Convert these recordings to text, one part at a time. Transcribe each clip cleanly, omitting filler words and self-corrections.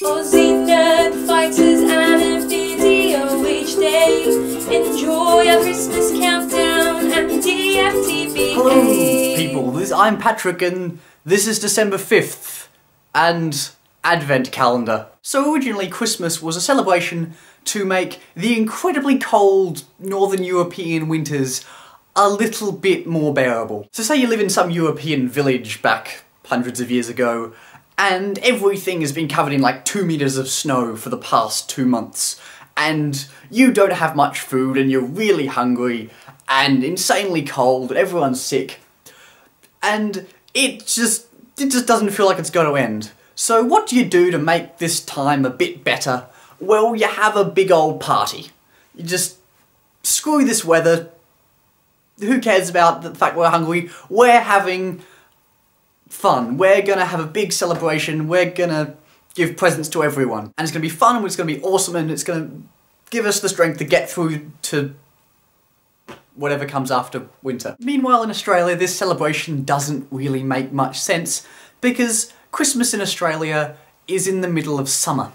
Aussie nerd fighters and a video each day. Enjoy our Christmas countdown and DFTBA. Hello people, I'm Patrick and this is December 5th and Advent calendar. So originally Christmas was a celebration to make the incredibly cold Northern European winters a little bit more bearable. So say you live in some European village back hundreds of years ago and everything has been covered in like 2 meters of snow for the past 2 months and you don't have much food and you're really hungry and insanely cold and everyone's sick and it just doesn't feel like it's going to end. So what do you do to make this time a bit better? Well, you have a big old party. You just screw this weather. Who cares about the fact we're hungry? We're having fun. We're gonna have a big celebration. We're gonna give presents to everyone. And it's gonna be fun, and it's gonna be awesome, and it's gonna give us the strength to get through to whatever comes after winter. Meanwhile in Australia, this celebration doesn't really make much sense because Christmas in Australia is in the middle of summer.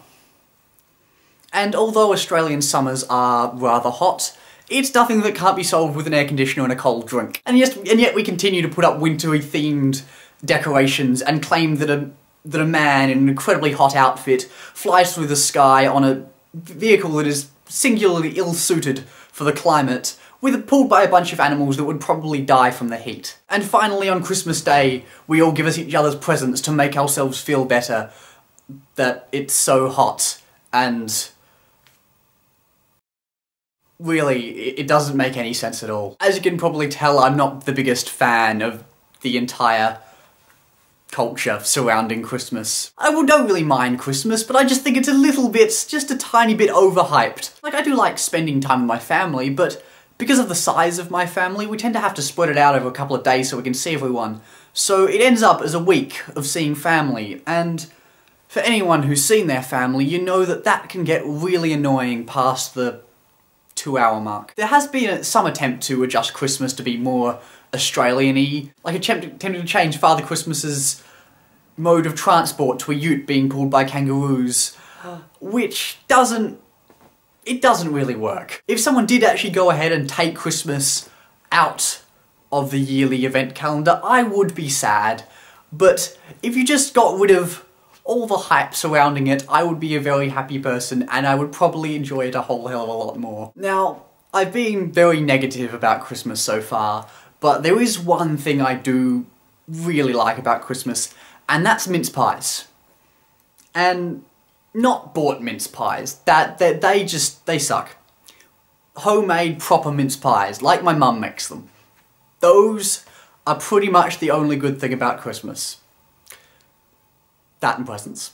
And although Australian summers are rather hot, it's nothing that can't be solved with an air conditioner and a cold drink. And yet we continue to put up wintry themed decorations and claim that a man in an incredibly hot outfit flies through the sky on a vehicle that is singularly ill-suited for the climate, pulled by a bunch of animals that would probably die from the heat. And finally on Christmas Day, we all give us each other's presents to make ourselves feel better that it's so hot and really, it doesn't make any sense at all. As you can probably tell, I'm not the biggest fan of the entire culture surrounding Christmas. I don't really mind Christmas, but I just think it's a little bit, just a tiny bit overhyped. Like, I do like spending time with my family, but because of the size of my family, we tend to have to spread it out over a couple of days so we can see everyone. So it ends up as a week of seeing family, and for anyone who's seen their family, you know that that can get really annoying past the 2-hour mark. There has been some attempt to adjust Christmas to be more Australian-y, like attempting to change Father Christmas's mode of transport to a ute being pulled by kangaroos, which doesn't really work. If someone did actually go ahead and take Christmas out of the yearly event calendar, I would be sad, but if you just got rid of all the hype surrounding it, I would be a very happy person and I would probably enjoy it a whole hell of a lot more. Now, I've been very negative about Christmas so far, but there is one thing I do really like about Christmas, and that's mince pies. And not bought mince pies, they suck. Homemade proper mince pies, like my mum makes them. Those are pretty much the only good thing about Christmas. That and presents.